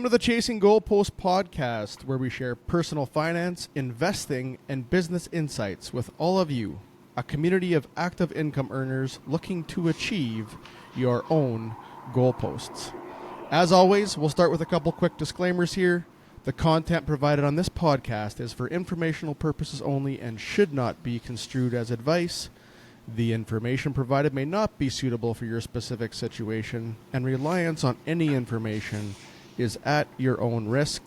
to the Chasing Goalpost podcast, where we share personal finance, investing, and business insights with all of you, a community of active income earners looking to achieve your own goalposts. As always, we'll start with a couple quick disclaimers here. The content provided on this podcast is for informational purposes only and should not be construed as advice. The information provided may not be suitable for your specific situation, and reliance on any information is at your own risk.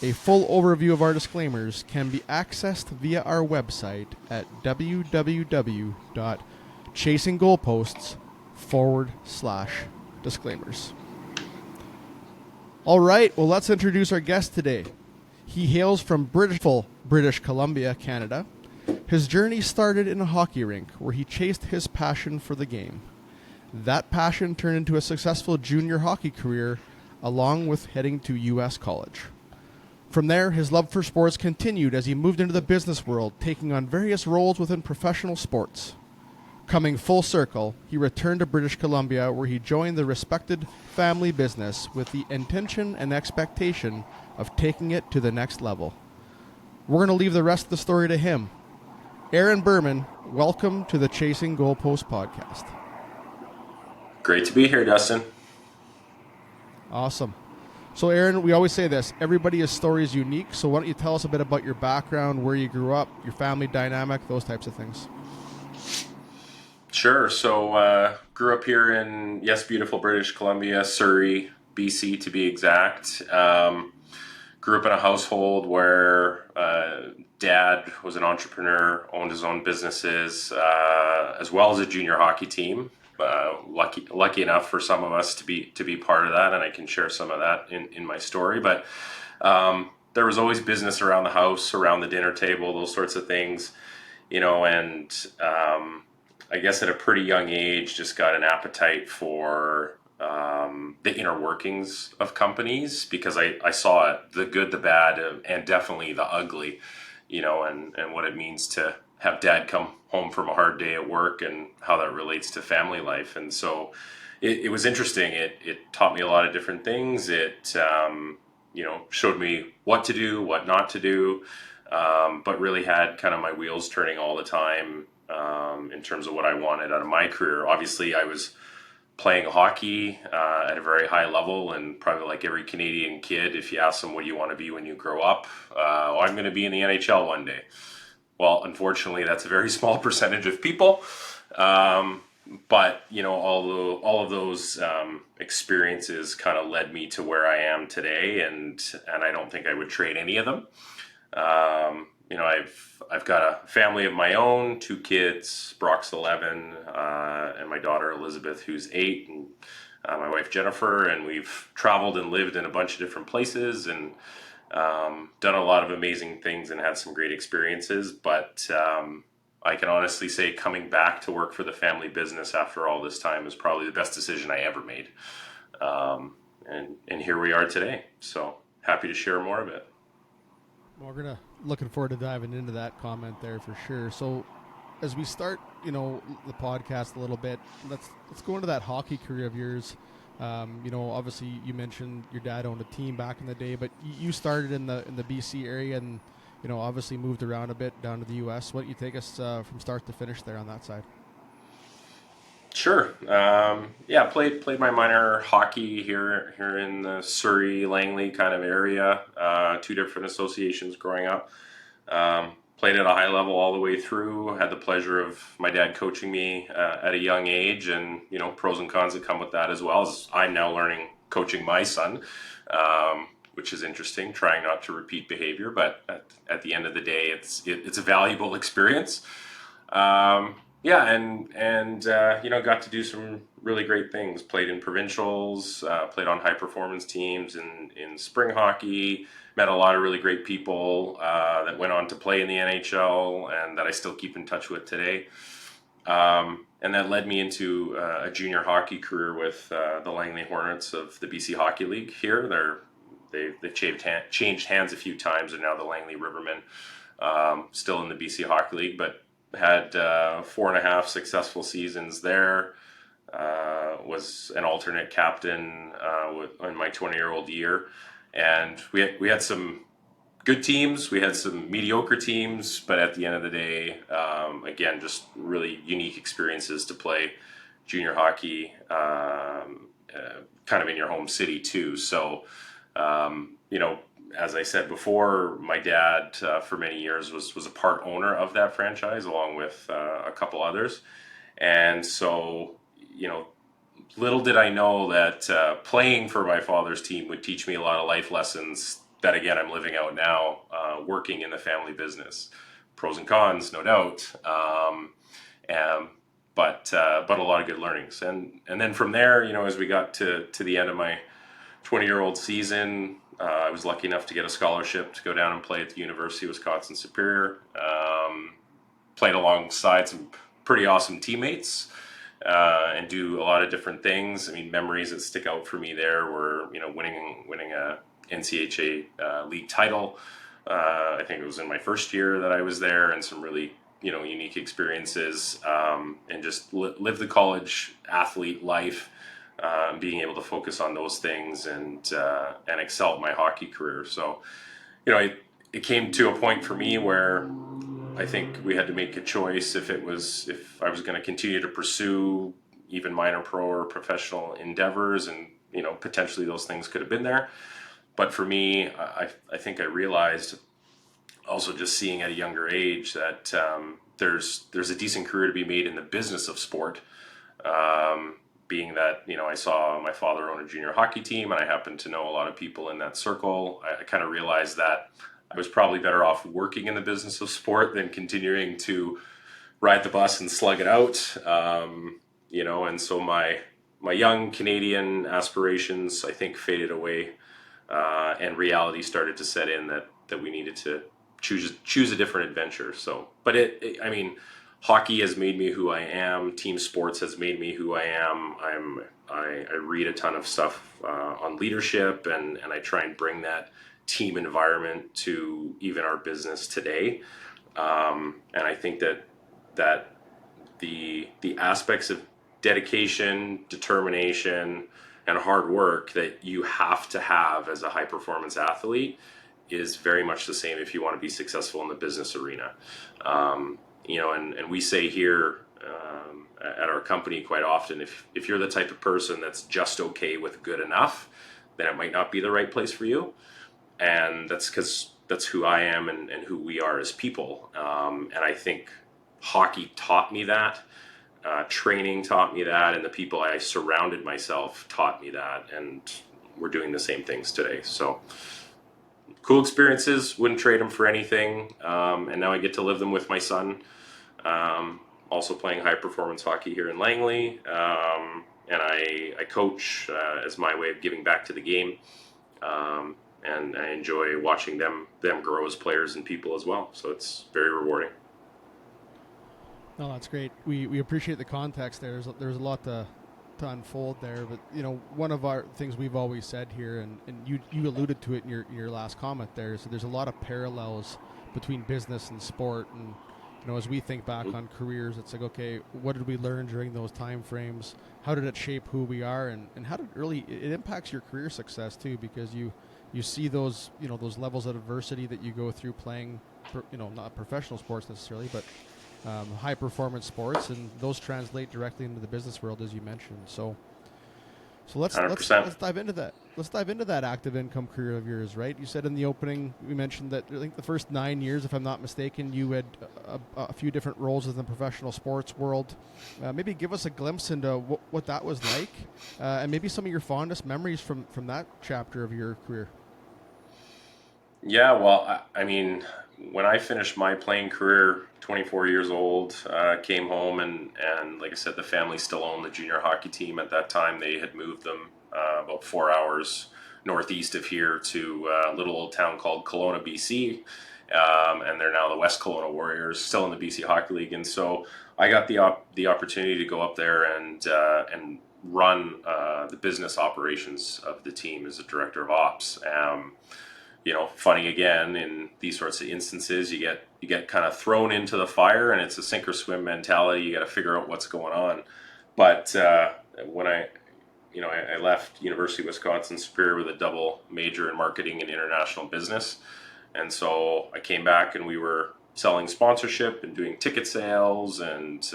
A full overview of our disclaimers can be accessed via our website at www.chasinggoalposts/disclaimers. All right, well, let's introduce our guest today. He hails from British Columbia, Canada. His journey started in a hockey rink where he chased his passion for the game. That passion turned into a successful junior hockey career, along with heading to U.S. college. From there, his love for sports continued as he moved into the business world, taking on various roles within professional sports. Coming full circle, he returned to British Columbia, where he joined the respected family business with the intention and expectation of taking it to the next level. We're going to leave the rest of the story to him. Aaron Berman, welcome to the Chasing Goalpost podcast. Great to be here, Dustin. Awesome. So, Aaron, we always say this, everybody's story is unique, so why don't you tell us a bit about your background, where you grew up, your family dynamic, those types of things. Sure. So, grew up here in, beautiful British Columbia, Surrey, BC to be exact. Grew up in a household where dad was an entrepreneur, owned his own businesses, as well as a junior hockey team. Lucky enough for some of us to be part of that, and I can share some of that in my story. But there was always business around the house, around the dinner table, those sorts of things, and I guess at a pretty young age, just got an appetite for the inner workings of companies, because I saw it, the good, the bad, and definitely the ugly, and what it means to have dad come home from a hard day at work and how that relates to family life. And so it was interesting. It taught me a lot of different things. It, showed me what to do, what not to do, but really had kind of my wheels turning all the time in terms of what I wanted out of my career. Obviously, I was playing hockey at a very high level, and probably like every Canadian kid, if you ask them what do you want to be when you grow up, I'm going to be in the NHL one day. Well, unfortunately, that's a very small percentage of people, but all of those experiences kind of led me to where I am today, and I don't think I would trade any of them. I've got a family of my own, 2 kids, Brock's 11, and my daughter Elizabeth, who's 8, and my wife Jennifer, and we've traveled and lived in a bunch of different places and done a lot of amazing things and had some great experiences. But I can honestly say coming back to work for the family business after all this time is probably the best decision I ever made. And here we are today. So happy to share more of it. Well, we're looking forward to diving into that comment there for sure. So as we start, the podcast a little bit, let's go into that hockey career of yours. Obviously you mentioned your dad owned a team back in the day, but you started in the BC area and, obviously moved around a bit down to the U.S. Why don't you take us from start to finish there on that side? Sure. Played my minor hockey here in the Surrey, Langley kind of area. 2 different associations growing up. Played at a high level all the way through. Had the pleasure of my dad coaching me at a young age, and pros and cons that come with that, as well as I'm now learning coaching my son, which is interesting. Trying not to repeat behavior, but at the end of the day, it's a valuable experience. Got to do some really great things. Played in provincials, played on high performance teams in spring hockey, met a lot of really great people that went on to play in the NHL and that I still keep in touch with today. And that led me into a junior hockey career with the Langley Hornets of the BC Hockey League here. They've changed hands a few times, and now the Langley Rivermen, still in the BC Hockey League, but had 4.5 successful seasons there. Was an alternate captain in my 20-year-old year, And we had some good teams, we had some mediocre teams, but at the end of the day, again, just really unique experiences to play junior hockey, kind of in your home city too. So, you know, as I said before, my dad for many years was a part owner of that franchise along with a couple others, and so you know, little did I know that playing for my father's team would teach me a lot of life lessons that, again, I'm living out now, working in the family business. Pros and cons, no doubt, and, but a lot of good learnings. And then from there, you know, as we got to the end of my 20-year-old season, I was lucky enough to get a scholarship to go down and play at the University of Wisconsin Superior. Played alongside some pretty awesome teammates and do a lot of different things. I mean, memories that stick out for me there were, you know, winning a NCHA league title. I think it was in my first year that I was there, and some really, you know, unique experiences, and just live the college athlete life, being able to focus on those things and excel at my hockey career. So, you know, it came to a point for me where I think we had to make a choice if I was going to continue to pursue even minor pro or professional endeavors, and you know, potentially those things could have been there. But for me, I think I realized also, just seeing at a younger age, that there's a decent career to be made in the business of sport. Being that, you know, I saw my father own a junior hockey team, and I happened to know a lot of people in that circle, I kind of realized that I was probably better off working in the business of sport than continuing to ride the bus and slug it out. You know, and so my young Canadian aspirations, I think, faded away, and reality started to set in that we needed to choose a different adventure. So, but I mean, hockey has made me who I am. Team sports has made me who I am. I read a ton of stuff on leadership, and I try and bring that team environment to even our business today. And I think that the aspects of dedication, determination, and hard work that you have to have as a high performance athlete is very much the same if you want to be successful in the business arena. You know, and we say here at our company quite often, if you're the type of person that's just okay with good enough, then it might not be the right place for you. And that's because that's who I am, and who we are as people. And I think hockey taught me that. Training taught me that, and the people I surrounded myself taught me that, and we're doing the same things today. So cool experiences, wouldn't trade them for anything. And now I get to live them with my son. Also playing high performance hockey here in Langley, and I coach as my way of giving back to the game. And I enjoy watching them grow as players and people as well. So it's very rewarding. No, that's great. We appreciate the context there. There's a lot to unfold there, but you know, one of our things we've always said here, and you alluded to it in your last comment there, so there's a lot of parallels between business and sport. And you know, as we think back on careers, it's like, okay, what did we learn during those time frames? How did it shape who we are, and how did it impacts your career success too, because you see those, you know, those levels of adversity that you go through playing, you know, not professional sports necessarily, but high performance sports, and those translate directly into the business world, as you mentioned. So let's dive into that. Let's dive into that active income career of yours, right? You said in the opening, we mentioned that I think the first 9 years, if I'm not mistaken, you had a few different roles in the professional sports world. Maybe give us a glimpse into what that was like, and maybe some of your fondest memories from that chapter of your career. Yeah, well, I mean, when I finished my playing career, 24 years old, came home, and like I said, the family still owned the junior hockey team. At that time, they had moved them about 4 hours northeast of here to a little old town called Kelowna, BC. And they're now the West Kelowna Warriors, still in the BC Hockey League. And so I got the opportunity to go up there and run the business operations of the team as a director of ops. You know, funny again, in these sorts of instances, you get kind of thrown into the fire, and it's a sink or swim mentality. You got to figure out what's going on. But when I I left University of Wisconsin Superior with a double major in marketing and international business. And so I came back and we were selling sponsorship and doing ticket sales. And,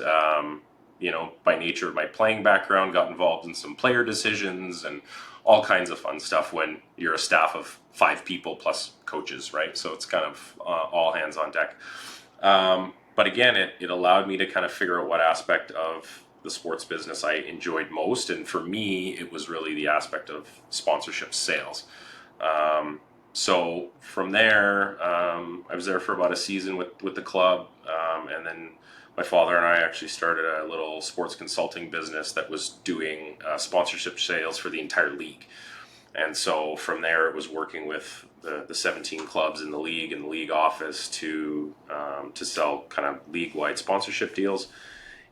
by nature of my playing background, got involved in some player decisions and all kinds of fun stuff when you're a staff of 5 people plus coaches, right? So it's kind of all hands on deck. But again, it allowed me to kind of figure out what aspect of the sports business I enjoyed most. And for me, it was really the aspect of sponsorship sales. So from there, I was there for about a season with the club. And then my father and I actually started a little sports consulting business that was doing sponsorship sales for the entire league. And so from there, it was working with the 17 clubs in the league and the league office to sell kind of league-wide sponsorship deals.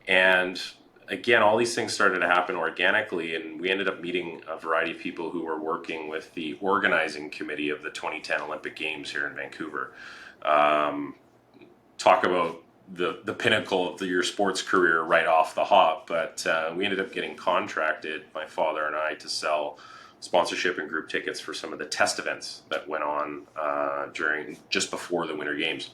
And again, all these things started to happen organically, and we ended up meeting a variety of people who were working with the organizing committee of the 2010 Olympic Games here in Vancouver. Talk about the pinnacle of your sports career right off the hop, but we ended up getting contracted, my father and I, to sell sponsorship and group tickets for some of the test events that went on just before the Winter Games.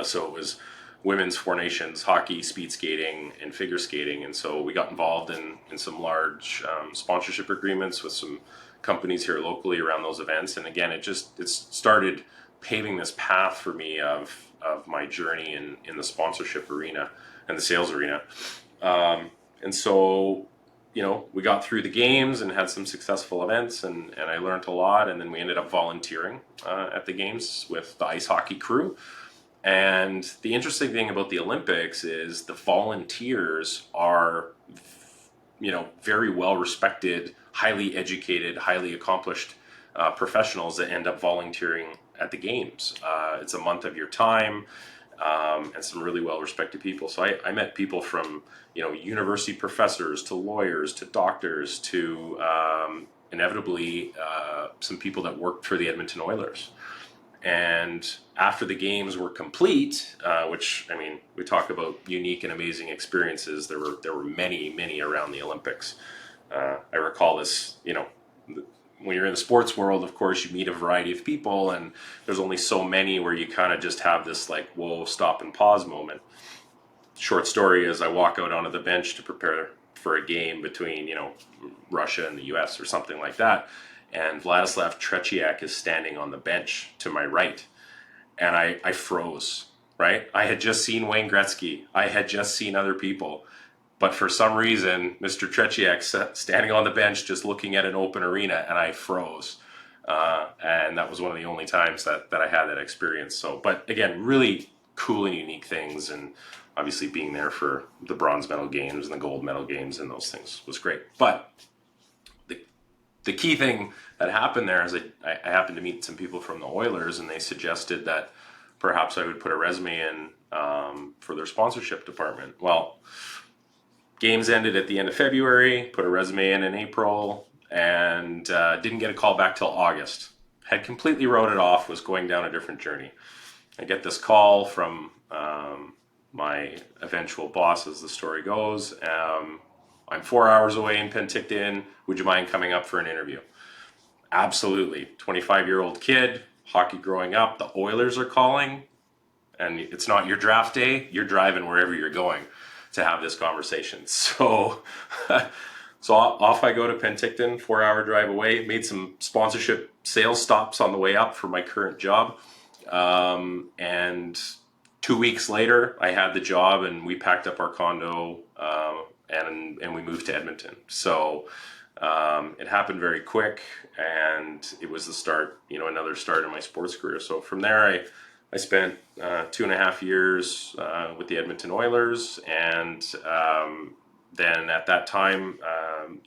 So it was women's Four Nations, hockey, speed skating, and figure skating. And so we got involved in some large sponsorship agreements with some companies here locally around those events. And again, it started paving this path for me of my journey in the sponsorship arena and the sales arena. And so, we got through the games and had some successful events, and I learned a lot. And then we ended up volunteering at the games with the ice hockey crew. And the interesting thing about the Olympics is the volunteers are, very well respected, highly educated, highly accomplished professionals that end up volunteering at the games. It's a month of your time, and some really well respected people. So I met people from, university professors to lawyers to doctors to inevitably some people that worked for the Edmonton Oilers. And after the games were complete, which, we talk about unique and amazing experiences. There were many, many around the Olympics. I recall this, when you're in the sports world, of course, you meet a variety of people, and there's only so many where you kind of just have this whoa, stop and pause moment. Short story is I walk out onto the bench to prepare for a game between, Russia and the US or something like that. And Vladislav Tretiak is standing on the bench to my right. And I froze, right? I had just seen Wayne Gretzky. I had just seen other people. But for some reason, Mr. Tretiak standing on the bench just looking at an open arena, and I froze. And that was one of the only times that I had that experience. So, but again, really cool and unique things. And obviously being there for the bronze medal games and the gold medal games and those things was great. But the key thing that happened there is I happened to meet some people from the Oilers, and they suggested that perhaps I would put a resume in for their sponsorship department. Well, games ended at the end of February, put a resume in April, and didn't get a call back till August. Had completely wrote it off, was going down a different journey. I get this call from my eventual boss, as the story goes. I'm 4 hours away in Penticton. Would you mind coming up for an interview? Absolutely. 25-year-old kid, hockey growing up. The Oilers are calling, and it's not your draft day. You're driving wherever you're going to have this conversation. So, off I go to Penticton, 4-hour drive away. Made some sponsorship sales stops on the way up for my current job. And 2 weeks later, I had the job, and we packed up our condo, and we moved to Edmonton. So it happened very quick, and it was the start, another start in my sports career. So from there, I spent 2.5 years with the Edmonton Oilers, and then at that time,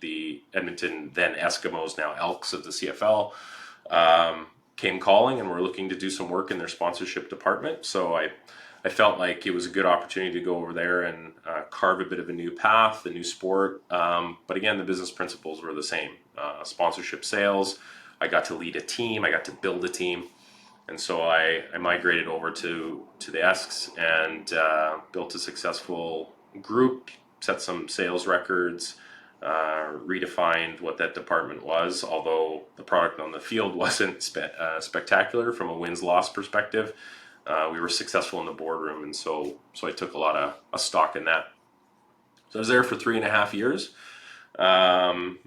the Edmonton, then Eskimos, now Elks of the CFL, came calling and were looking to do some work in their sponsorship department. So I felt like it was a good opportunity to go over there and carve a bit of a new path, a new sport. But again, the business principles were the same. Sponsorship sales, I got to lead a team, I got to build a team. And so I migrated over to the Esks and built a successful group, set some sales records, redefined what that department was. Although the product on the field wasn't spectacular from a wins-loss perspective, we were successful in the boardroom, and so I took a lot of a stock in that. So I was there for 3.5 years, um,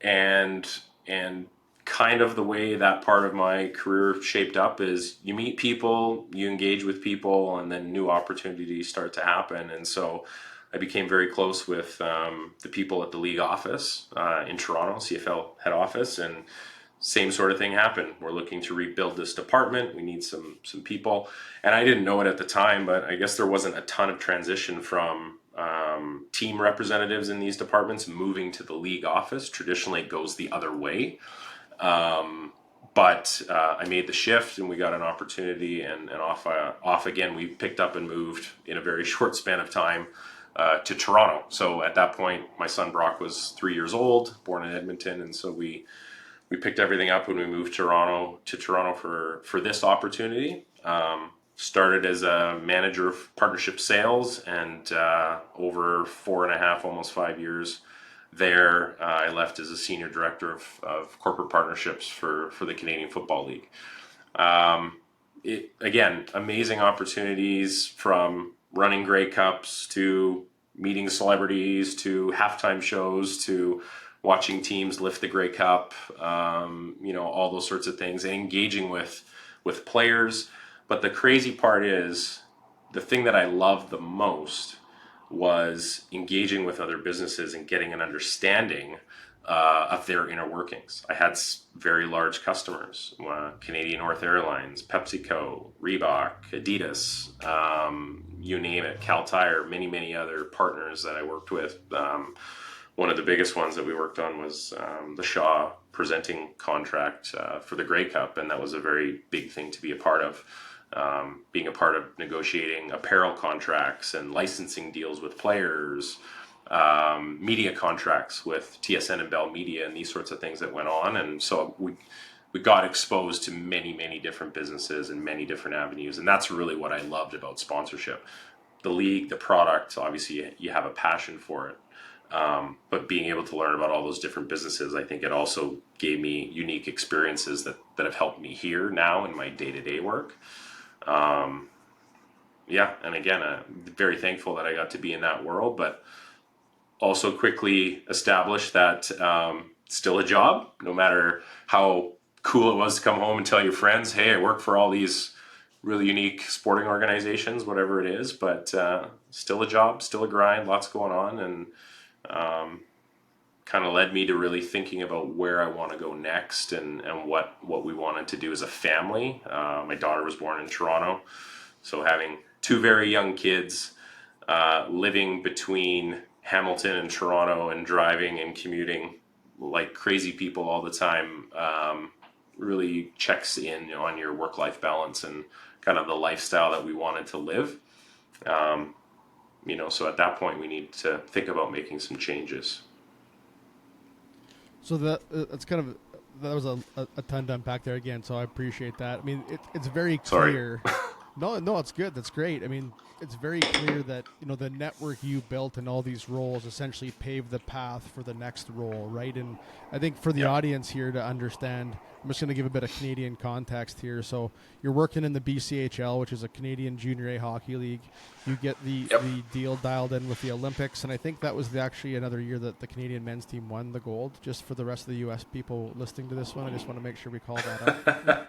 and and kind of the way that part of my career shaped up is you meet people, you engage with people, and then new opportunities start to happen. And so I became very close with the people at the league office in Toronto, CFL head office, and same sort of thing happened. We're looking to rebuild this department. We need some people, and I didn't know it at the time, but I guess there wasn't a ton of transition from team representatives in these departments moving to the league office. Traditionally, it goes the other way. But I made the shift, and we got an opportunity, and off again. We picked up and moved in a very short span of time to Toronto. So at that point, my son Brock was 3 years old, born in Edmonton, and so we picked everything up when we moved to Toronto for this opportunity. Started as a manager of partnership sales, and over 4.5, almost 5 years there, I left as a senior director of corporate partnerships for the Canadian Football League. Again, amazing opportunities, from running Grey Cups to meeting celebrities to halftime shows to watching teams lift the Grey Cup, all those sorts of things, and engaging with players. But the crazy part is, the thing that I loved the most was engaging with other businesses and getting an understanding of their inner workings. I had very large customers: Canadian North Airlines, PepsiCo, Reebok, Adidas, you name it, Cal Tire, many other partners that I worked with. One of the biggest ones that we worked on was the Shaw presenting contract for the Grey Cup, and that was a very big thing to be a part of. Being a part of negotiating apparel contracts and licensing deals with players, media contracts with TSN and Bell Media, and these sorts of things that went on. And so we got exposed to many different businesses and many different avenues, and that's really what I loved about sponsorship. The league, the product, obviously you have a passion for it. But being able to learn about all those different businesses, I think it also gave me unique experiences that have helped me here now in my day-to-day work. And again, very thankful that I got to be in that world, but also quickly established that still a job, no matter how cool it was to come home and tell your friends, hey, I work for all these really unique sporting organizations, whatever it is, but still a job, still a grind, lots going on, and kind of led me to really thinking about where I want to go next, and what we wanted to do as a family. My daughter was born in Toronto, so having two very young kids, living between Hamilton and Toronto and driving and commuting like crazy people all the time, really checks in on your work-life balance and kind of the lifestyle that we wanted to live. So at that point we need to think about making some changes. So that's kind of, that was a ton to unpack there again. So I appreciate that. I mean, it's very Sorry. clear. No, it's good. That's great. I mean, it's very clear that the network you built and all these roles essentially paved the path for the next role, right? And I think for the audience here to understand, I'm just going to give a bit of Canadian context here. So you're working in the BCHL, which is a Canadian Junior A Hockey League. You get the deal dialed in with the Olympics, and I think that was actually another year that the Canadian men's team won the gold. Just for the rest of the U.S. people listening to this one, I just want to make sure we call that out.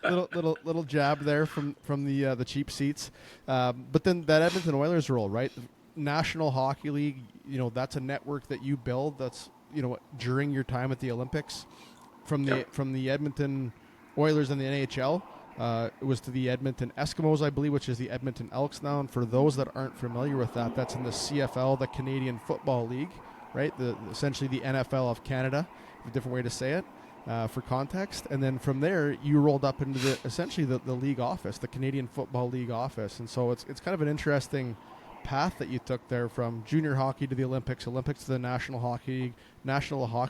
little jab there from the cheap seats, but then that Edmonton Oilers role, right? National Hockey League, that's a network that you build. That's during your time at the Olympics, from the Edmonton Oilers and the NHL. It was to the Edmonton Eskimos, I believe, which is the Edmonton Elks now. And for those that aren't familiar with that, that's in the CFL, the Canadian Football League, right? Essentially the NFL of Canada, a different way to say it. For context, and then from there you rolled up into essentially the league office, the Canadian Football League office, and so it's kind of an interesting path that you took there, from junior hockey to the Olympics to the National Hockey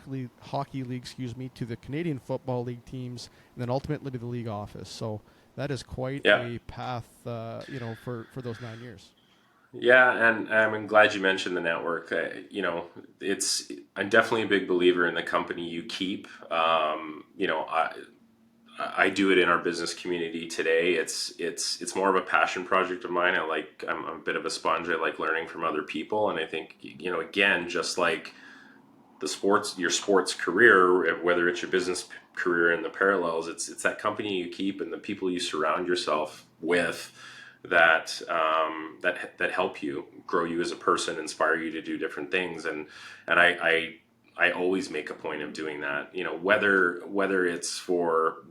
League, to the Canadian Football League teams, and then ultimately to the league office. So that is quite a path, for those 9 years. Yeah, and I'm glad you mentioned the network. I'm definitely a big believer in the company you keep. I do it in our business community today. It's more of a passion project of mine. I'm a bit of a sponge. I like learning from other people, and I think again, just like your sports career, whether it's your business career and the parallels, it's that company you keep and the people you surround yourself with that help you grow you as a person, inspire you to do different things, and I always make a point of doing that. Whether it's for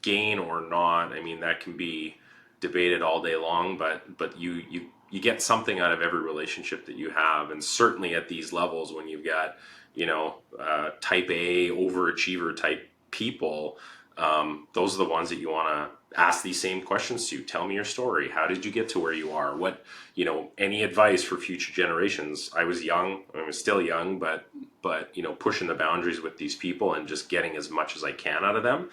gain or not, I mean that can be debated all day long, but you get something out of every relationship that you have, and certainly at these levels when you've got type A overachiever type people, those are the ones that you want to ask these same questions to. Tell me your story. How did you get to where you are? Any advice for future generations? I was young. I was still young, but pushing the boundaries with these people and just getting as much as I can out of them.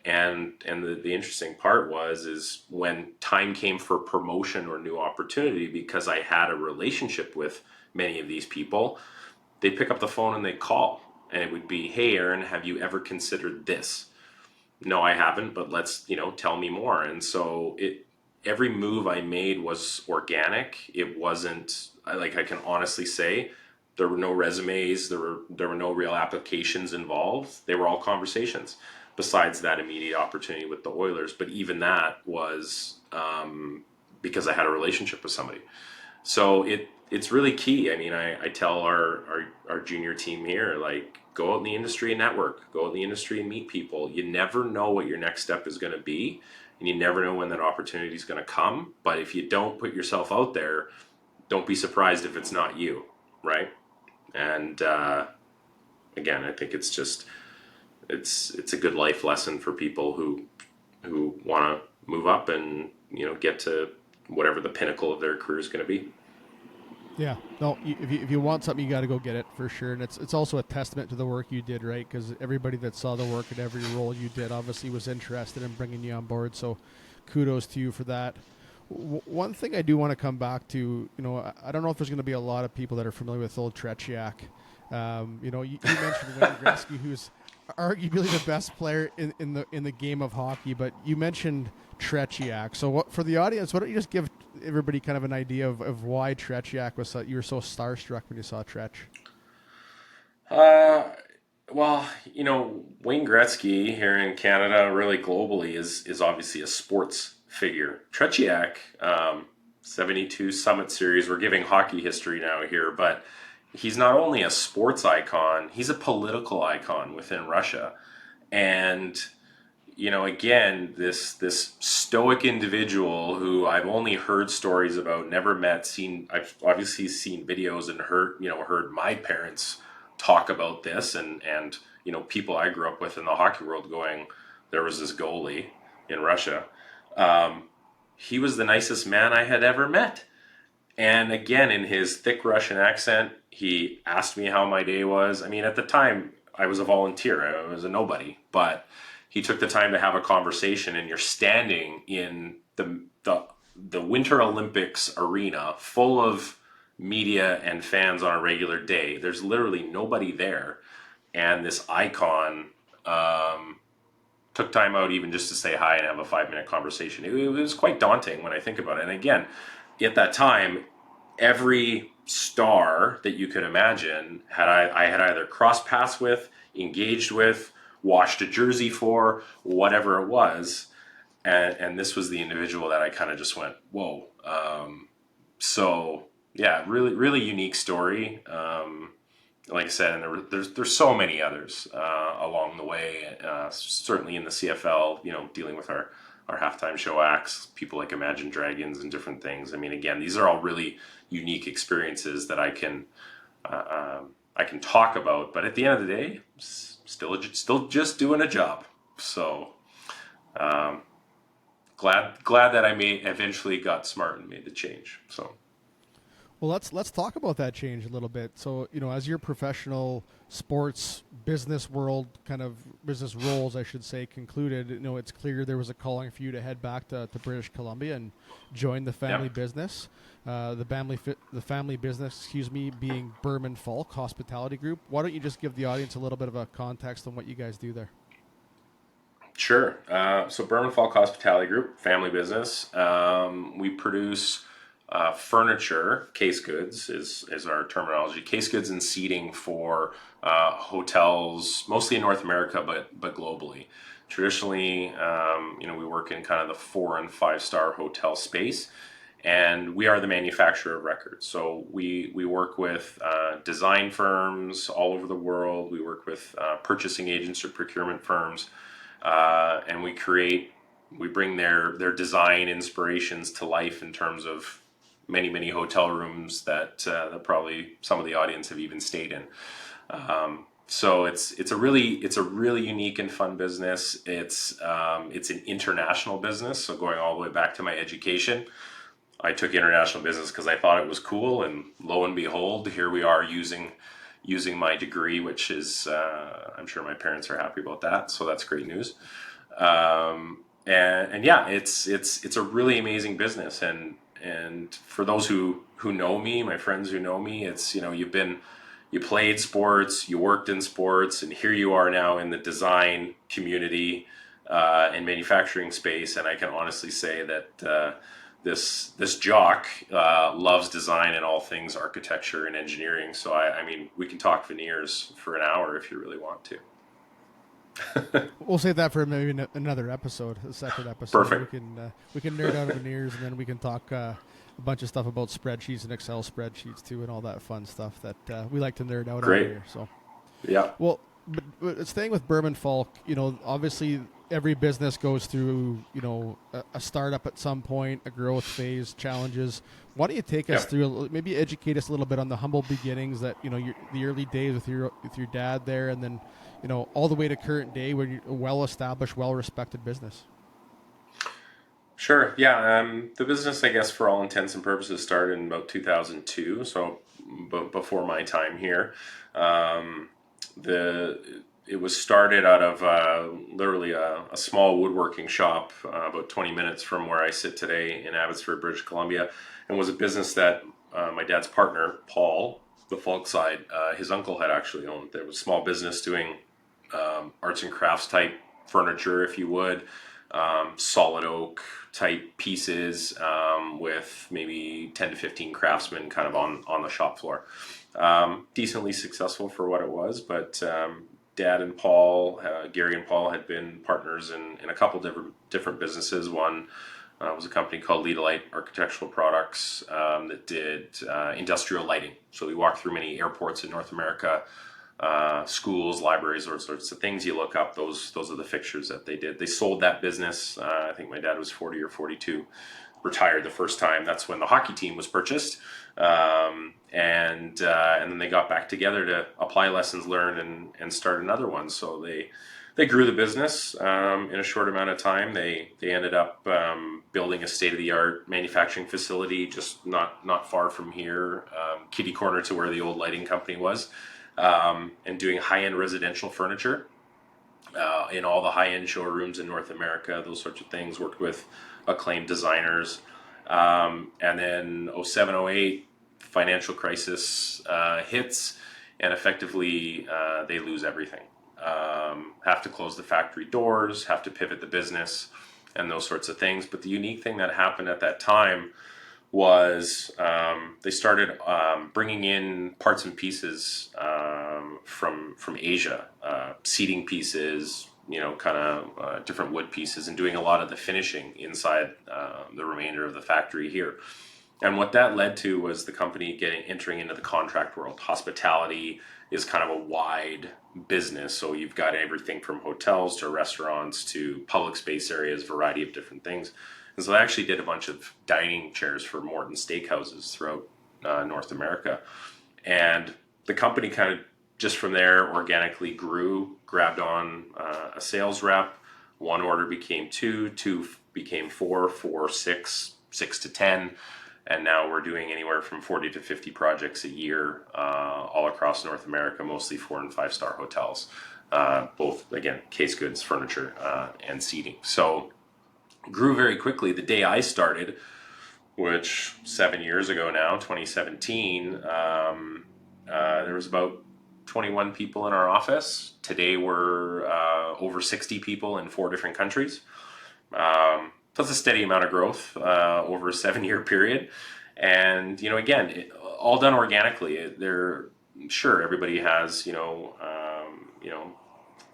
And the interesting part is when time came for promotion or new opportunity, because I had a relationship with many of these people, they'd pick up the phone and they'd call, and it would be, "Hey Aaron, have you ever considered this?" "No, I haven't, but let's, tell me more." And so every move I made was organic. It wasn't, I can honestly say, there were no resumes, there were no real applications involved. They were all conversations. Besides that immediate opportunity with the Oilers, but even that was because I had a relationship with somebody. So it's really key. I mean, I tell our junior team here, like, go out in the industry and network, go out in the industry and meet people. You never know what your next step is going to be, and you never know when that opportunity is going to come. But if you don't put yourself out there, don't be surprised if it's not you, right? And again, I think it's a good life lesson for people who want to move up and get to whatever the pinnacle of their career is going to be. Yeah, no. If you want something, you got to go get it for sure, and it's also a testament to the work you did, right? Because everybody that saw the work and every role you did obviously was interested in bringing you on board. So, kudos to you for that. One thing I do want to come back to, I don't know if there's going to be a lot of people that are familiar with old Tretiak. You mentioned Wayne Gretzky, who's arguably the best player in the game of hockey, but you mentioned Tretiak. So, for the audience, why don't you just give everybody kind of an idea of why Tretiak was you were so starstruck when you saw Tretch? Uh, well, Wayne Gretzky here in Canada, really globally, is obviously a sports figure. Tretiak, 72 Summit Series. We're giving hockey history now here, but he's not only a sports icon, he's a political icon within Russia. And again, this stoic individual who I've only heard stories about, never met, seen. I've obviously seen videos and heard my parents talk about this, and people I grew up with in the hockey world going, there was this goalie in Russia. Um, he was the nicest man I had ever met. And again, in his thick Russian accent, he asked me how my day was. I mean, at the time, I was a volunteer, I was a nobody, but he took the time to have a conversation, and you're standing in the Winter Olympics arena full of media and fans on a regular day. There's literally nobody there, and this icon took time out even just to say hi and have a 5 minute conversation. It was quite daunting when I think about it. And again, at that time, every star that you could imagine I had either crossed paths with, engaged with, washed a jersey for, whatever it was. And this was the individual that I kind of just went, whoa. So yeah, really, really unique story. Like I said, and there's so many others along the way. Certainly in the CFL, dealing with our halftime show acts, people like Imagine Dragons and different things. I mean, again, these are all really unique experiences that I can talk about. But at the end of the day, still just doing a job. So glad that I eventually got smart and made the change. So Well, let's talk about that change a little bit. So, as your professional sports business world, kind of business roles, I should say, concluded, it's clear there was a calling for you to head back to British Columbia and join the family Yeah. business. The family business, being Berman Falk Hospitality Group. Why don't you just give the audience a little bit of a context on what you guys do there? Sure. So Berman Falk Hospitality Group, family business. We produce furniture, case goods is our terminology. Case goods and seating for hotels, mostly in North America, but globally. Traditionally, we work in kind of the 4 and 5 star hotel space, and we are the manufacturer of records. So we work with design firms all over the world. We work with purchasing agents or procurement firms, and we bring their design inspirations to life in terms of many hotel rooms that probably some of the audience have even stayed in. So it's a really unique and fun business. It's an international business. So going all the way back to my education, I took international business because I thought it was cool, and lo and behold, here we are using my degree, which is I'm sure my parents are happy about that. So that's great news. And yeah, it's a really amazing business, and for those who know me, my friends who know me, it's you played sports, you worked in sports, and here you are now in the design community and manufacturing space, and I can honestly say that this jock loves design and all things architecture and engineering. So I mean, we can talk veneers for an hour if you really want to. We'll save that for maybe another episode, a separate episode. Perfect. We can nerd out on veneers, and then we can talk a bunch of stuff about spreadsheets and Excel spreadsheets too, and all that fun stuff that we like to nerd out on Great. here. So, Yeah. well, but staying with Berman Falk, obviously every business goes through, a startup at some point, a growth phase, challenges. Why don't you take us Yeah. through, maybe educate us a little bit on the humble beginnings that, the early days with your dad there, and then, all the way to current day where you're a well-established, well-respected business. Sure. Yeah. The business, I guess, for all intents and purposes, started in about 2002. So before my time here. Um, the It was started out of literally a small woodworking shop about 20 minutes from where I sit today in Abbotsford, British Columbia, and was a business that my dad's partner, Paul, the folk side, his uncle had actually owned. There was a small business doing arts and crafts type furniture, if you would, solid oak type pieces with maybe 10 to 15 craftsmen kind of on the shop floor. Decently successful for what it was, but Dad and Paul, Gary and Paul, had been partners in a couple different businesses. One was a company called Light Architectural Products that did industrial lighting. So we walked through many airports in North America, schools, libraries, all sorts of things you look up. Those are the fixtures that they did. They sold that business. I think my dad was 40 or 42, retired the first time. That's when the hockey team was purchased, and then they got back together to apply lessons learned and start another one. So they grew the business in a short amount of time. They ended up building a state of the art manufacturing facility just not far from here, kitty corner to where the old lighting company was, and doing high end residential furniture in all the high end showrooms in North America. Those sorts of things. Worked with acclaimed designers, and then 07, 08 financial crisis hits, and effectively they lose everything. Have to close the factory doors, have to pivot the business, and those sorts of things. But the unique thing that happened at that time was they started bringing in parts and pieces from Asia, seating pieces, kind of different wood pieces, and doing a lot of the finishing inside the remainder of the factory here. And what that led to was the company entering into the contract world. Hospitality is kind of a wide business, so you've got everything from hotels to restaurants to public space areas, variety of different things. And so I actually did a bunch of dining chairs for Morton Steakhouses throughout North America. And the company kind of just from there organically grew, grabbed on a sales rep. One order became two, two became four, four, six, six to 10. and now we're doing anywhere from 40 to 50 projects a year, all across North America, mostly 4 and 5 star hotels, both again case goods, furniture, and seating. So grew very quickly. The day I started, which 7 years ago now, 2017, there was about 21 people in our office. Today we're over 60 people in 4 different countries. So it's a steady amount of growth over a 7 year period. And, again, all done organically. They're sure everybody has,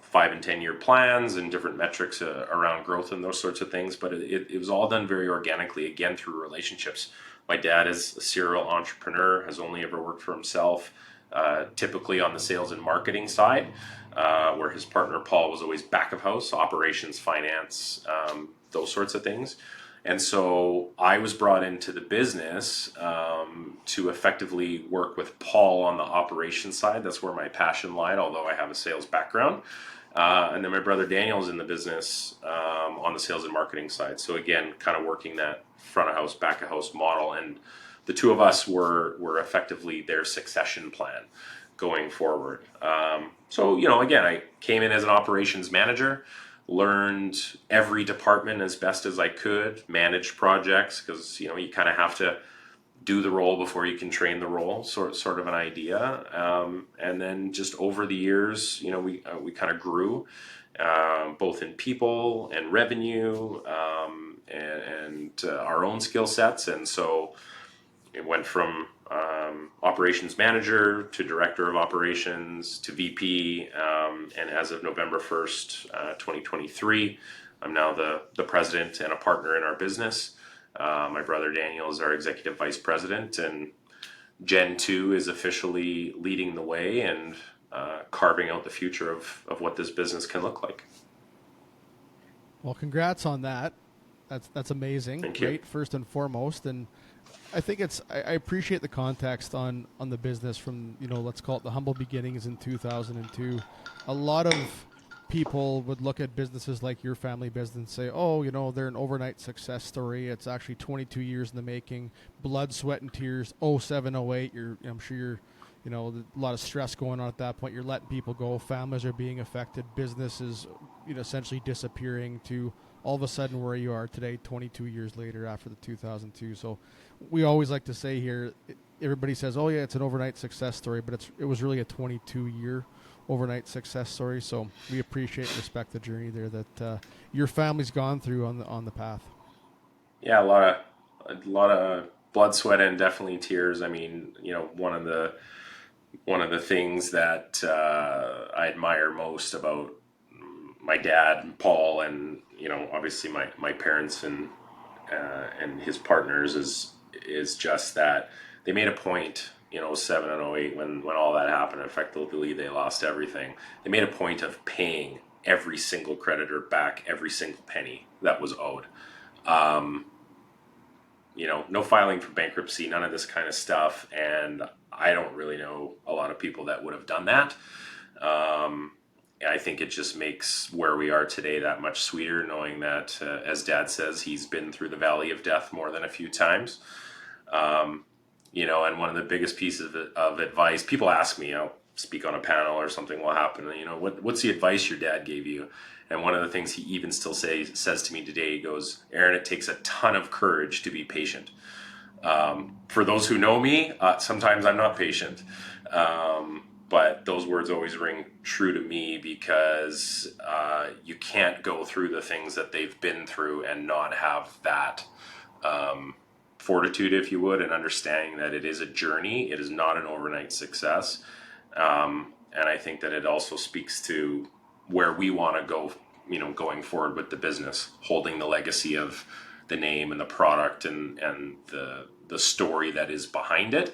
5 and 10 year plans and different metrics around growth and those sorts of things. But it was all done very organically, again, through relationships. My dad is a serial entrepreneur, has only ever worked for himself, typically on the sales and marketing side, where his partner Paul was always back of house, operations, finance, those sorts of things. And so I was brought into the business to effectively work with Paul on the operations side. That's where my passion lied, although I have a sales background. And then my brother Daniel's in the business on the sales and marketing side. So again, kind of working that front of house, back of house model. And the two of us were effectively their succession plan going forward. So, again, I came in as an operations manager, learned every department as best as I could, managed projects, because, you kind of have to do the role before you can train the role, sort of an idea. And then just over the years, we kind of grew, both in people and revenue, and our own skill sets. And so it went from operations manager to director of operations to VP, and as of November 1st, 2023, I'm now the president and a partner in our business. My brother Daniel is our executive vice president, and Gen 2 is officially leading the way and carving out the future of what this business can look like. Well, congrats on that. That's amazing. Thank you. Great, first and foremost. And I think I appreciate the context on the business from, let's call it the humble beginnings in 2002. A lot of people would look at businesses like your family business and say, oh, they're an overnight success story. It's actually 22 years in the making, blood, sweat, and tears. 07, 08, I'm sure you're, a lot of stress going on at that point. You're letting people go. Families are being affected. Business is, essentially disappearing to all of a sudden where you are today, 22 years later after the 2002. So we always like to say here, everybody says, oh yeah, it's an overnight success story, but it was really a 22-year overnight success story. So we appreciate and respect the journey there that your family's gone through on the path. Yeah, a lot of blood, sweat, and definitely tears. I mean, one of the things that I admire most about my dad and Paul, and obviously my parents and his partners is just that they made a point. 07 and 08, when all that happened, effectively they lost everything. They made a point of paying every single creditor back every single penny that was owed. No filing for bankruptcy, none of this kind of stuff. And I don't really know a lot of people that would have done that. I think it just makes where we are today that much sweeter, knowing that, as Dad says, he's been through the valley of death more than a few times. And one of the biggest pieces of advice, people ask me, I'll speak on a panel or something will happen, what's the advice your dad gave you? And one of the things he even still says to me today, he goes, Aaron, it takes a ton of courage to be patient. For those who know me, sometimes I'm not patient. But those words always ring true to me because you can't go through the things that they've been through and not have that fortitude, if you would, and understanding that it is a journey. It is not an overnight success. And I think that it also speaks to where we want to go, going forward with the business, holding the legacy of the name and the product and the story that is behind it.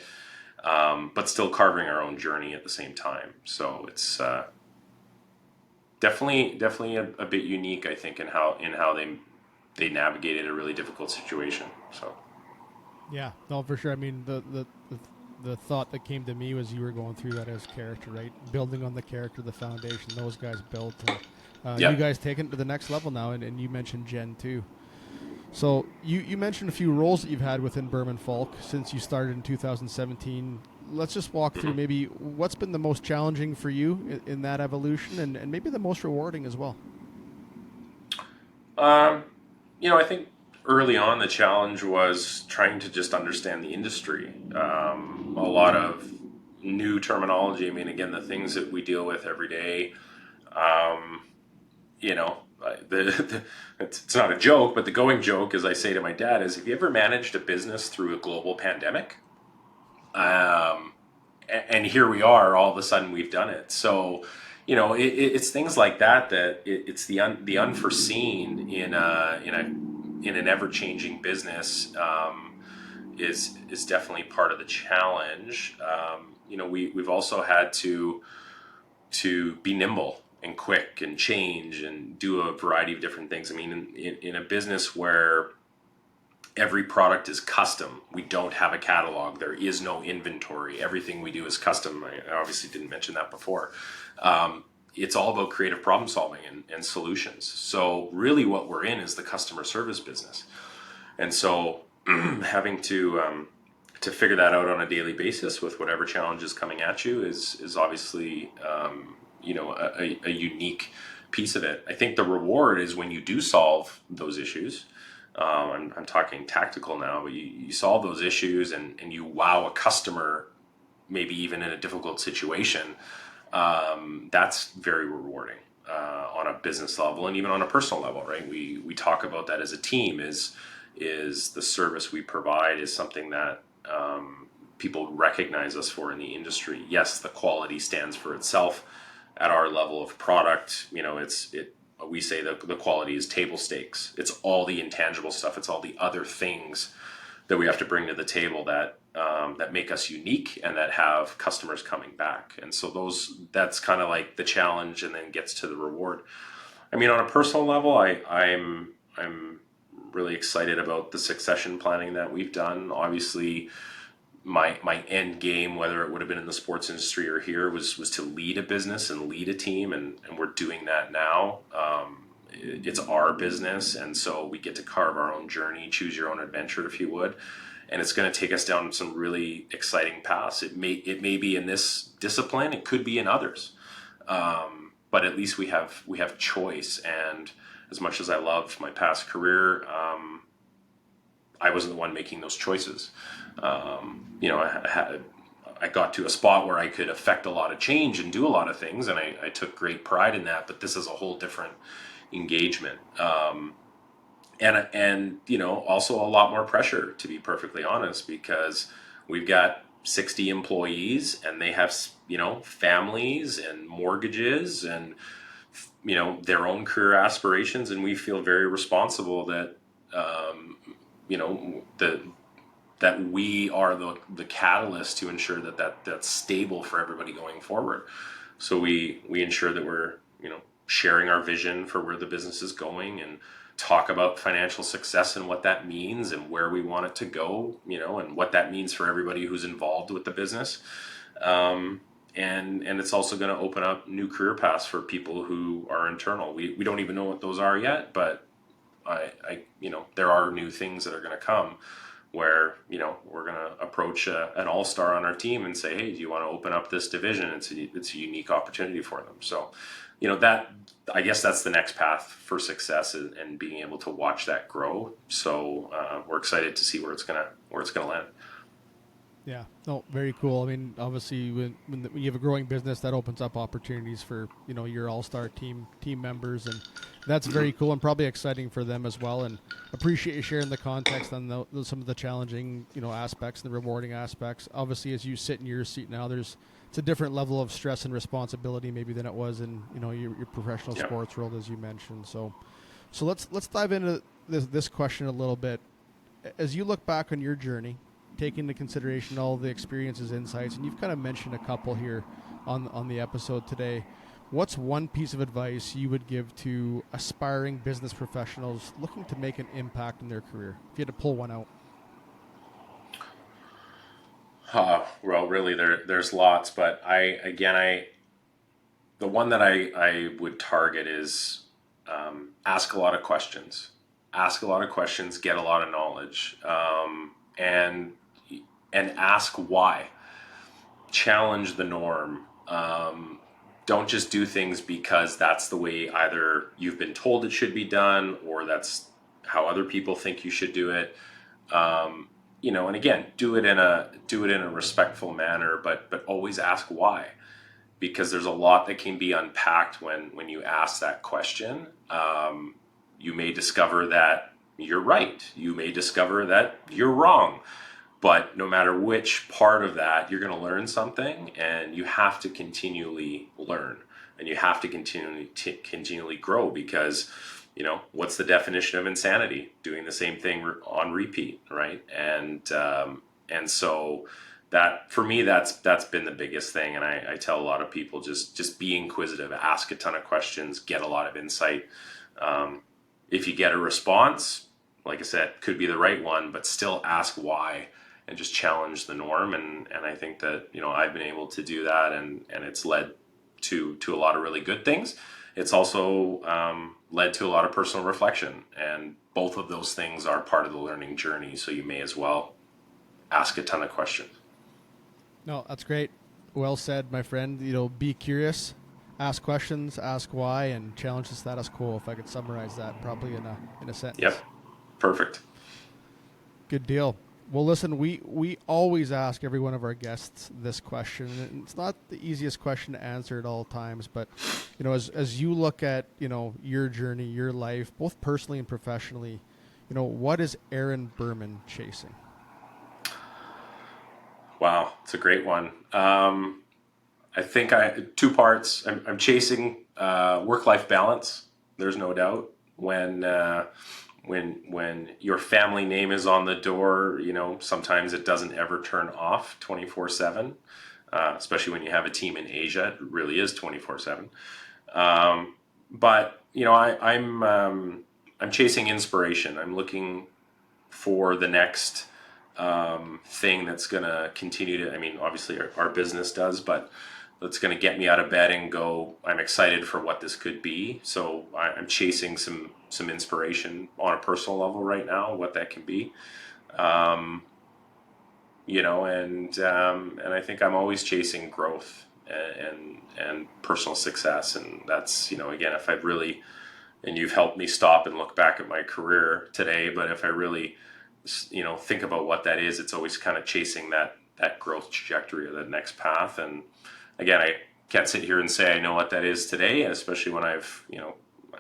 But still carving our own journey at the same time. So it's definitely a bit unique, I think, in how they navigated a really difficult situation. So Yeah, no, for sure. I mean, the thought that came to me was you were going through that as character, right? Building on the character, the foundation those guys built. And, Yep. You guys taking it to the next level now, and you mentioned Gen 2. So you mentioned a few roles that you've had within Berman Folk since you started in 2017. Let's just walk through Mhm. maybe what's been the most challenging for you in that evolution, and maybe the most rewarding as well. Um, I think early on the challenge was trying to just understand the industry. A lot of new terminology. I mean, again, the things that we deal with every day. Um, it's not a joke, but the going joke, as I say to my dad, is: Have you ever managed a business through a global pandemic? Um, and here we are. All of a sudden, we've done it. So, it's things like that it's the unforeseen in an ever changing business. Is definitely part of the challenge. We've also had to be nimble and quick and change and do a variety of different things. I mean, in a business where every product is custom, we don't have a catalog, there is no inventory, everything we do is custom. I obviously didn't mention that before. It's all about creative problem solving and solutions. So really what we're in is the customer service business. And so having to figure that out on a daily basis with whatever challenge is coming at you is obviously a unique piece of it. I think the reward is when you do solve those issues. I'm talking tactical now, but you solve those issues and you wow a customer, maybe even in a difficult situation. That's very rewarding on a business level and even on a personal level, right? We talk about that as a team. Is the service we provide is something that people recognize us for in the industry. Yes, the quality stands for itself at our level of product. We say that the quality is table stakes. It's all the intangible stuff. It's all the other things that we have to bring to the table that make us unique and that have customers coming back. And so that's kind of like the challenge, and then gets to the reward. I mean, on a personal level, I'm really excited about the succession planning that we've done. Obviously, my end game, whether it would have been in the sports industry or here, was to lead a business and lead a team, and we're doing that now. It's our business, and so we get to carve our own journey, choose your own adventure, if you would. And it's going to take us down some really exciting paths. It may be in this discipline, it could be in others, but at least we have choice. And as much as I love my past career, I wasn't the one making those choices. I got to a spot where I could affect a lot of change and do a lot of things, and I took great pride in that. But this is a whole different engagement, and also a lot more pressure, to be perfectly honest, because we've got 60 employees, and they have families and mortgages and their own career aspirations, and we feel very responsible that you know the that we are the catalyst to ensure that's stable for everybody going forward. So we ensure that we're sharing our vision for where the business is going, and talk about financial success and what that means and where we want it to go, and what that means for everybody who's involved with the business. And it's also going to open up new career paths for people who are internal. We don't even know what those are yet, but there are new things that are going to come where we're going to approach an all-star on our team and say, hey, do you want to open up this division? It's a unique opportunity for them. So that, I guess that's the next path for success, and being able to watch that grow. So we're excited to see where it's gonna land. Yeah, no, very cool. I mean, obviously, when you have a growing business, that opens up opportunities for your all-star team members, and that's very cool and probably exciting for them as well. And appreciate you sharing the context on some of the challenging aspects and the rewarding aspects. Obviously, as you sit in your seat now, it's a different level of stress and responsibility maybe than it was in your professional Yeah. sports world, as you mentioned. So let's dive into this question a little bit. As you look back on your journey, take into consideration all the experiences, insights, and you've kind of mentioned a couple here on the episode today. What's one piece of advice you would give to aspiring business professionals looking to make an impact in their career? If you had to pull one out. Well, really, there's lots, but the one that I would target is ask a lot of questions. ask a lot of questions, get a lot of knowledge, and ask why. Challenge the norm. Don't just do things because that's the way either you've been told it should be done or that's how other people think you should do it. And again, do it in a respectful manner, but always ask why, because there's a lot that can be unpacked when you ask that question. You may discover that you're right. You may discover that you're wrong. But no matter which part of that, you're going to learn something, and you have to continually learn, and you have to continually grow, because what's the definition of insanity? Doing the same thing on repeat, right? And so that, for me, that's been the biggest thing. And I tell a lot of people, just be inquisitive, ask a ton of questions, get a lot of insight. If you get a response, like I said, could be the right one, but still ask why, and just challenge the norm. And I think that I've been able to do that, and it's led to a lot of really good things. It's also led to a lot of personal reflection, and both of those things are part of the learning journey. So you may as well ask a ton of questions. No, that's great. Well said, my friend. Be curious, ask questions, ask why, and challenge the status quo. If I could summarize that probably in a sentence. Yep, perfect. Good deal. Well, listen, we always ask every one of our guests this question. And it's not the easiest question to answer at all times, but as you look at your journey, your life, both personally and professionally, what is Aaron Berman chasing? Wow, it's a great one. I think two parts. I'm chasing work-life balance. There's no doubt. When your family name is on the door, sometimes it doesn't ever turn off 24/7. Especially when you have a team in Asia, it really is 24/7. But I'm chasing inspiration. I'm looking for the next thing that's going to continue to. I mean, obviously our business does, but that's going to get me out of bed and go, I'm excited for what this could be. So I'm chasing some inspiration on a personal level right now, what that can be. And I think I'm always chasing growth and personal success. And that's, again, if I've really, and you've helped me stop and look back at my career today, but if I really, think about what that is, it's always kind of chasing that growth trajectory or that next path. And again, I can't sit here and say I know what that is today, especially when I've,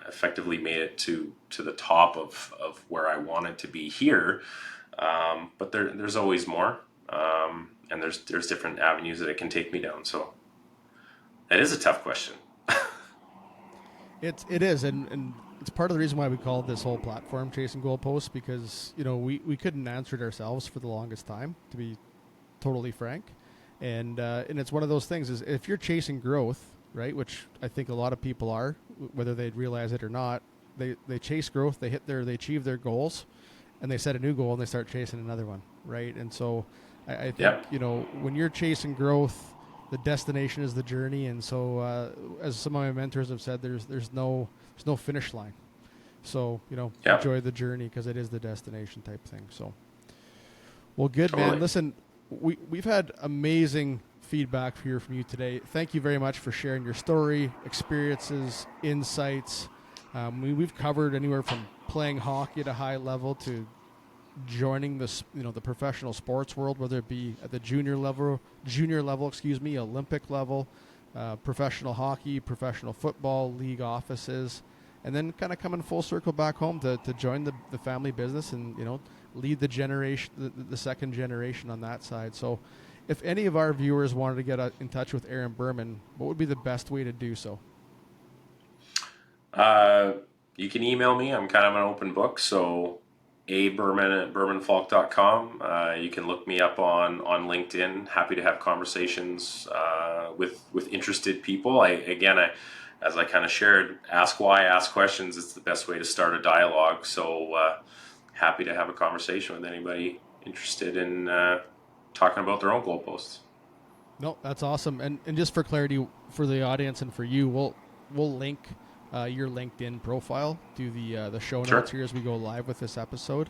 effectively made it to the top of where I wanted to be here. But there's always more. And there's different avenues that it can take me down. So it is a tough question. It is, and it's part of the reason why we called this whole platform Chasing Goalposts, because we couldn't answer it ourselves for the longest time, to be totally frank. And it's one of those things, is if you're chasing growth, right, which I think a lot of people are, whether they realize it or not, they chase growth, they achieve their goals, and they set a new goal and they start chasing another one, right? And so I think when you're chasing growth, the destination is the journey. And so as some of my mentors have said, there's no finish line. So enjoy the journey, because it is the destination type thing. So well, good. Totally. Man, listen, we've had amazing feedback here from you today. Thank you very much for sharing your story, experiences, insights. We've covered anywhere from playing hockey at a high level to joining the professional sports world, whether it be at the junior level, Olympic level, professional hockey, professional football, league offices, and then kind of coming full circle back home to join the family business and lead the second generation on that side. So if any of our viewers wanted to get in touch with Aaron Berman, what would be the best way to do so? You can email me. I'm kind of an open book. So Berman@bermanfalk.com. You can look me up on LinkedIn. Happy to have conversations with interested people. As I kind of shared, ask why, ask questions. It's the best way to start a dialogue. So happy to have a conversation with anybody interested in talking about their own goalposts. No, that's awesome. And just for clarity for the audience and for you, we'll link your LinkedIn profile, do the show Sure. notes here as we go live with this episode.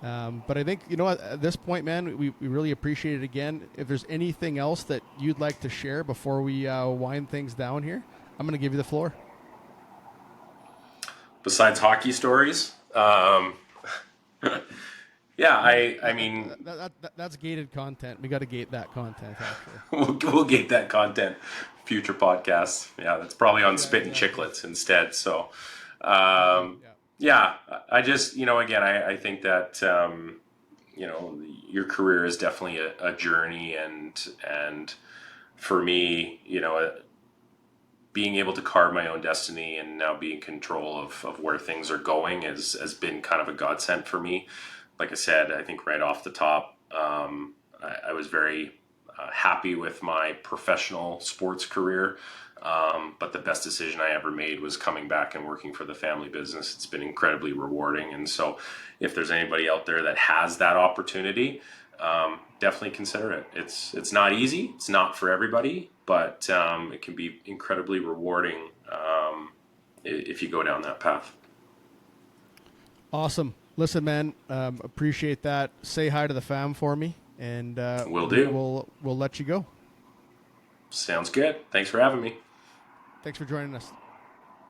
But I think, at this point, man, we really appreciate it again. If there's anything else that you'd like to share before we wind things down here, I'm going to give you the floor. Besides hockey stories, yeah, I mean, That's gated content. We got to gate that content, actually. we'll get that content future podcasts. Yeah, that's probably on Yeah, Spit and exactly. Chicklets instead. So, Yeah. yeah, I just, again, I think that, your career is definitely a journey, and for me, being able to carve my own destiny and now be in control of where things are going has been kind of a godsend for me. Like I said, I think right off the top, I was very happy with my professional sports career. But the best decision I ever made was coming back and working for the family business. It's been incredibly rewarding. And so if there's anybody out there that has that opportunity, definitely consider it. It's not easy. It's not for everybody, but it can be incredibly rewarding if you go down that path. Awesome. Listen, man, appreciate that. Say hi to the fam for me, and Will do. we'll let you go. Sounds good. Thanks for having me. Thanks for joining us.